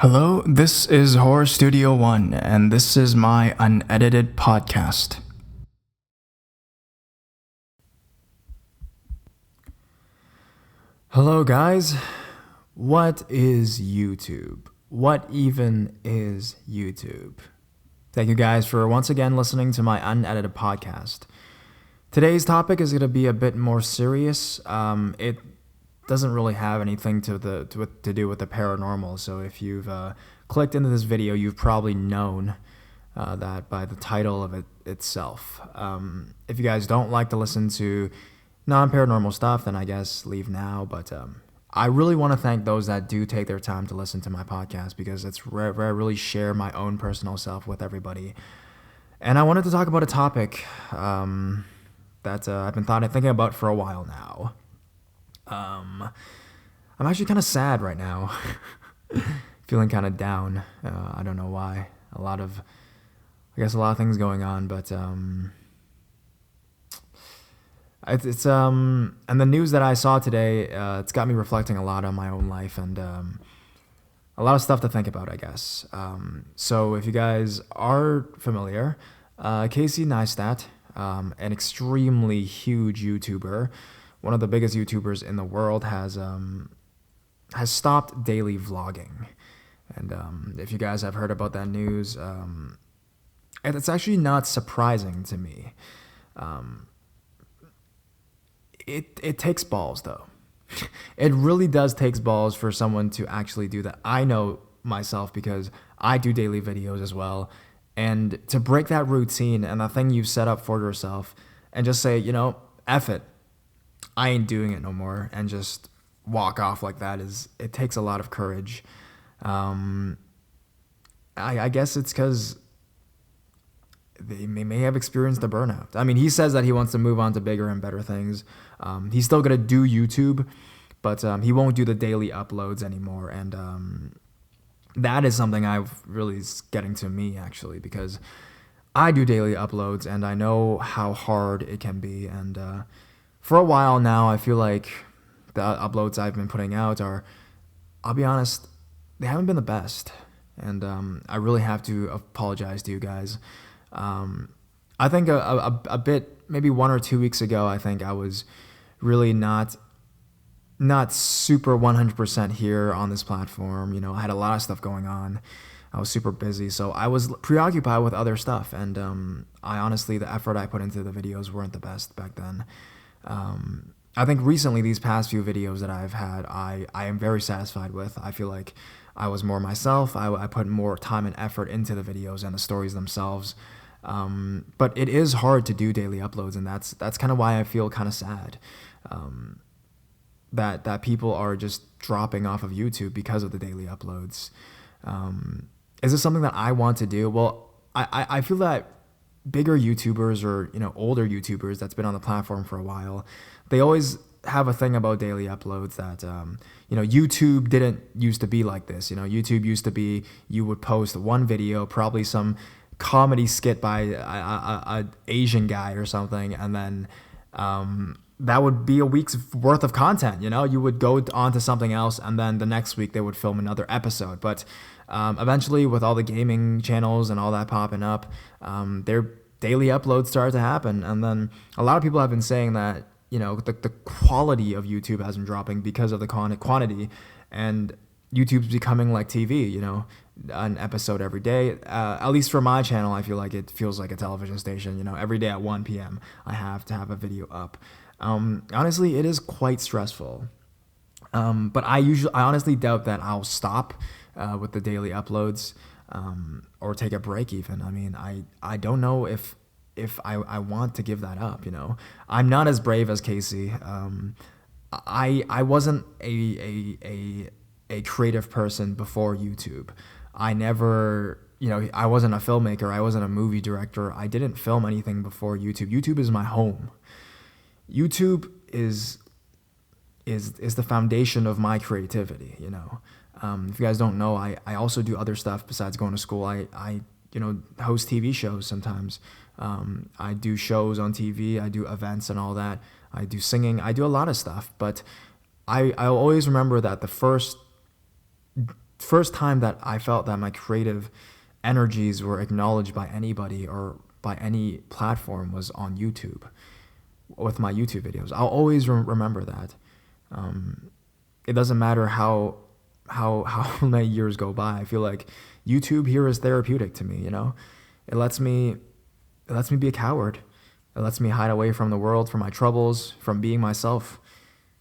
Hello, this is Horror Studio One, and this is my unedited podcast. Hello, guys. What is YouTube? What even is YouTube? Thank you guys for once again listening to my unedited podcast. Today's topic is going to be a bit more serious. It doesn't really have anything to do with the paranormal. So if you've clicked into this video, you've probably known that by the title of it itself. If you guys don't like to listen to non-paranormal stuff, then I guess leave now. But I really want to thank those that do take their time to listen to my podcast, because it's rare I really share my own personal self with everybody. And I wanted to talk about a topic that I've been thinking about for a while now. I'm actually kind of sad right now, feeling kind of down. I don't know why. A lot of things going on, but it's and the news that I saw today, it's got me reflecting a lot on my own life and a lot of stuff to think about, I guess. So if you guys are familiar, Casey Neistat, an extremely huge YouTuber, one of the biggest YouTubers in the world, has stopped daily vlogging. And if you guys have heard about that news, it's actually not surprising to me. It takes balls, though. It really does take balls for someone to actually do that. I know myself, because I do daily videos as well. And to break that routine and the thing you've set up for yourself and just say, F it, I ain't doing it no more, and just walk off like that, it takes a lot of courage. I guess it's because they may have experienced a burnout. I mean, he says that he wants to move on to bigger and better things. He's still going to do YouTube, but he won't do the daily uploads anymore. And that is something I've really is getting to me, actually, because I do daily uploads and I know how hard it can be. And for a while now, I feel like the uploads I've been putting out I'll be honest, they haven't been the best. And I really have to apologize to you guys. I think a bit, maybe 1 or 2 weeks ago, I think I was really not super 100% here on this platform. I had a lot of stuff going on. I was super busy, so I was preoccupied with other stuff. And I honestly, the effort I put into the videos weren't the best back then. I think recently, these past few videos that I've had, I am very satisfied with. I feel like I was more myself. I put more time and effort into the videos and the stories themselves. But it is hard to do daily uploads, and that's kind of why I feel kind of sad that people are just dropping off of YouTube because of the daily uploads. Is this something that I want to do? Well, I feel that bigger YouTubers or older YouTubers that's been on the platform for a while, they always have a thing about daily uploads that YouTube didn't used to be like this. YouTube used to be, you would post one video, probably some comedy skit by a Asian guy or something, and then that would be a week's worth of content. You would go on to something else, and then the next week they would film another episode. But eventually, with all the gaming channels and all that popping up, their daily uploads started to happen. And then a lot of people have been saying that the quality of YouTube has been dropping because of the quantity, and YouTube's becoming like TV, an episode every day. At least for my channel, I feel like it feels like a television station. Every day at 1 p.m. I have to have a video up. Honestly, it is quite stressful. But I honestly doubt that I'll stop with the daily uploads or take a break even. I mean, I don't know if I want to give that up. I'm not as brave as Casey. I wasn't a creative person before YouTube. I never, I wasn't a filmmaker. I wasn't a movie director. I didn't film anything before YouTube. YouTube is my home. YouTube is the foundation of my creativity. If you guys don't know, I also do other stuff besides going to school. I host TV shows sometimes. I do shows on TV. I do events and all that. I do singing. I do a lot of stuff. But I always remember that the first first time that I felt that my creative energies were acknowledged by anybody or by any platform was on YouTube with my YouTube videos. I'll always remember that. It doesn't matter how many years go by. I feel like YouTube here is therapeutic to me. It lets me be a coward. It lets me hide away from the world, from my troubles, from being myself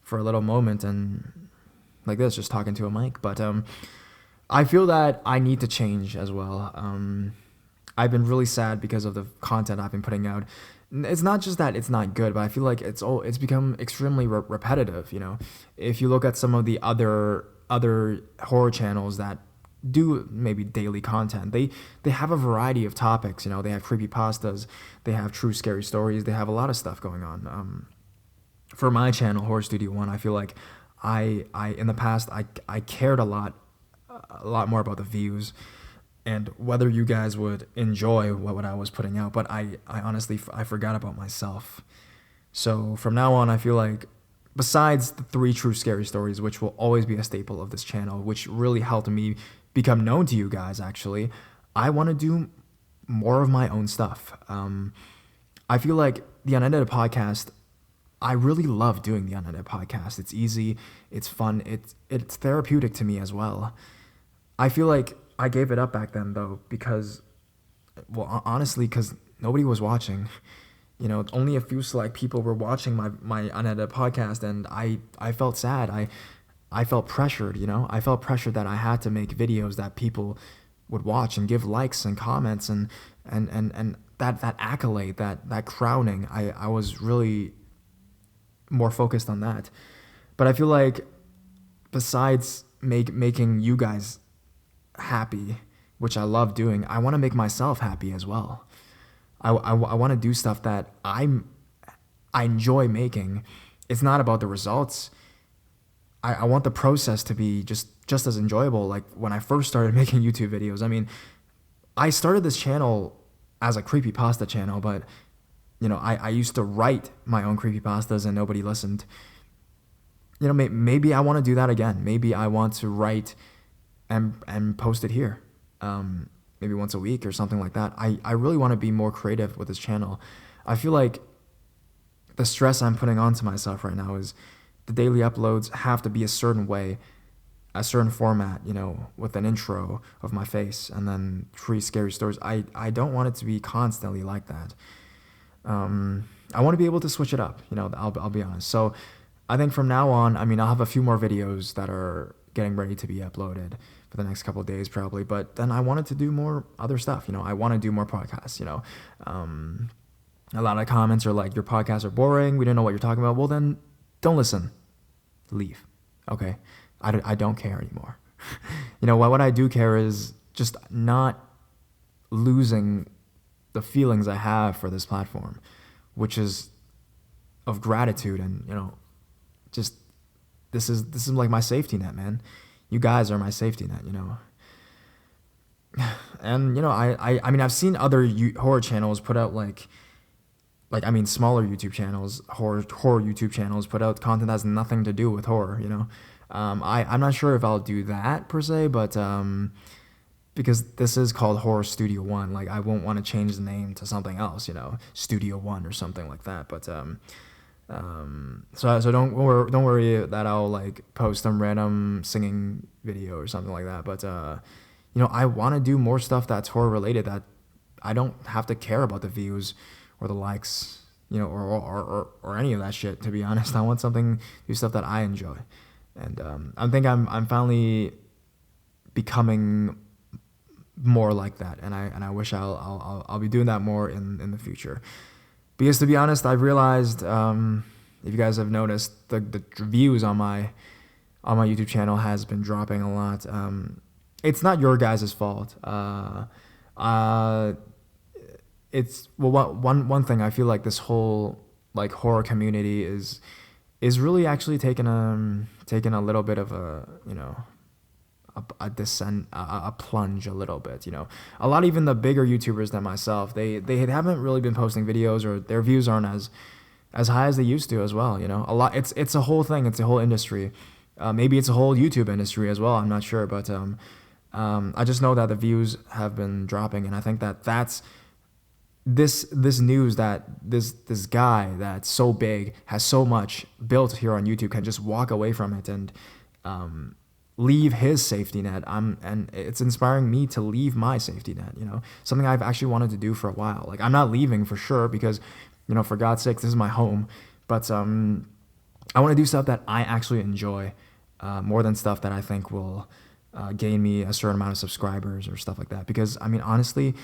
for a little moment, and like this, just talking to a mic. But I feel that I need to change as well. I've been really sad because of the content I've been putting out. It's not just that it's not good, but I feel like it's become extremely repetitive. If you look at some of the other horror channels that do maybe daily content, they have a variety of topics. They have creepypastas, they have true scary stories, they have a lot of stuff going on. For my channel, Horror Studio One, I feel like I in the past I cared a lot more about the views and whether you guys would enjoy what I was putting out, but I honestly I forgot about myself. So from now on, I feel like besides the 3 true scary stories, which will always be a staple of this channel, which really helped me become known to you guys, actually, I want to do more of my own stuff. I feel like the Unedited podcast, I really love doing the Unedited podcast. It's easy, it's fun, it's therapeutic to me as well. I feel like I gave it up back then, though, because, well, honestly, because nobody was watching. Only a few select people were watching my unedited podcast, and I felt sad. I felt pressured, I felt pressured that I had to make videos that people would watch and give likes and comments and that accolade, that crowning. I was really more focused on that. But I feel like besides making you guys happy, which I love doing, I want to make myself happy as well. I want to do stuff that I enjoy making. It's not about the results. I want the process to be just as enjoyable. Like when I first started making YouTube videos, I mean, I started this channel as a creepypasta channel, but I used to write my own creepypastas and nobody listened. Maybe I want to do that again. Maybe I want to write and post it here. Maybe once a week or something like that. I really want to be more creative with this channel. I feel like the stress I'm putting onto myself right now is the daily uploads have to be a certain way, a certain format, with an intro of my face and then 3 scary stories. I don't want it to be constantly like that. I want to be able to switch it up, I'll be honest. So I think from now on, I'll have a few more videos that are getting ready to be uploaded for the next couple of days probably, but then I wanted to do more other stuff. I want to do more podcasts. A lot of comments are like, your podcasts are boring, we don't know what you're talking about. Well, then don't listen, leave. Okay, I don't care anymore. What I do care is just not losing the feelings I have for this platform, which is of gratitude and just this is like my safety net, man. You guys are my safety net, And I've seen other horror channels put out smaller YouTube channels, horror YouTube channels put out content that has nothing to do with horror. I'm not sure if I'll do that per se, but because this is called Horror Studio One, I won't want to change the name to something else, Studio One or something like that. But so don't worry that I'll post some random singing video or something like that. But I want to do more stuff that's horror related, that I don't have to care about the views or the likes, or any of that shit. To be honest, I want do stuff that I enjoy, and I think I'm finally becoming more like that, and I wish I'll be doing that more in the future. Because to be honest, I've realized, if you guys have noticed, the views on my YouTube channel has been dropping a lot. It's not your guys' fault. It's one thing. I feel like this whole horror community is really actually taking a little bit of a descent, a plunge a little bit. A lot, even the bigger YouTubers than myself, they haven't really been posting videos, or their views aren't as high as they used to as well. A lot. It's a whole thing. It's a whole industry. Maybe it's a whole YouTube industry as well. I'm not sure, but I just know that the views have been dropping, and I think that that's this news that this guy that's so big, has so much built here on YouTube, can just walk away from it and leave his safety net. And it's inspiring me to leave my safety net, something I've actually wanted to do for a while. Like, I'm not leaving for sure, because for God's sake, this is my home, but I want to do stuff that I actually enjoy, more than stuff that I think will gain me a certain amount of subscribers or stuff like that. Because I mean, honestly,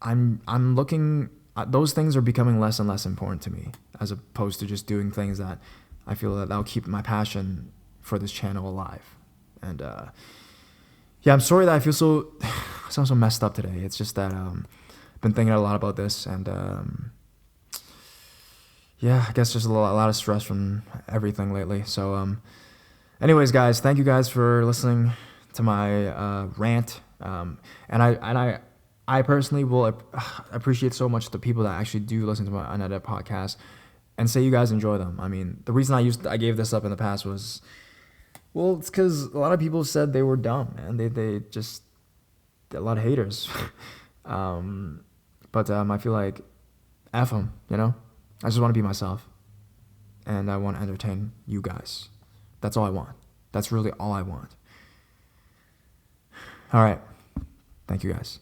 I'm looking at those things are becoming less and less important to me, as opposed to just doing things that I feel that'll keep my passion for this channel alive. And yeah, I'm sorry that I feel sound so messed up today. It's just that I've been thinking a lot about this, and yeah, I guess just a lot of stress from everything lately. So anyways, guys, thank you guys for listening to my rant. And I personally will appreciate so much the people that actually do listen to my unedited podcast and say you guys enjoy them. I mean, the reason I gave this up in the past was, well, it's because a lot of people said they were dumb, and they just, a lot of haters. But I feel like F them, I just want to be myself, and I want to entertain you guys. That's all I want. That's really all I want. All right. Thank you guys.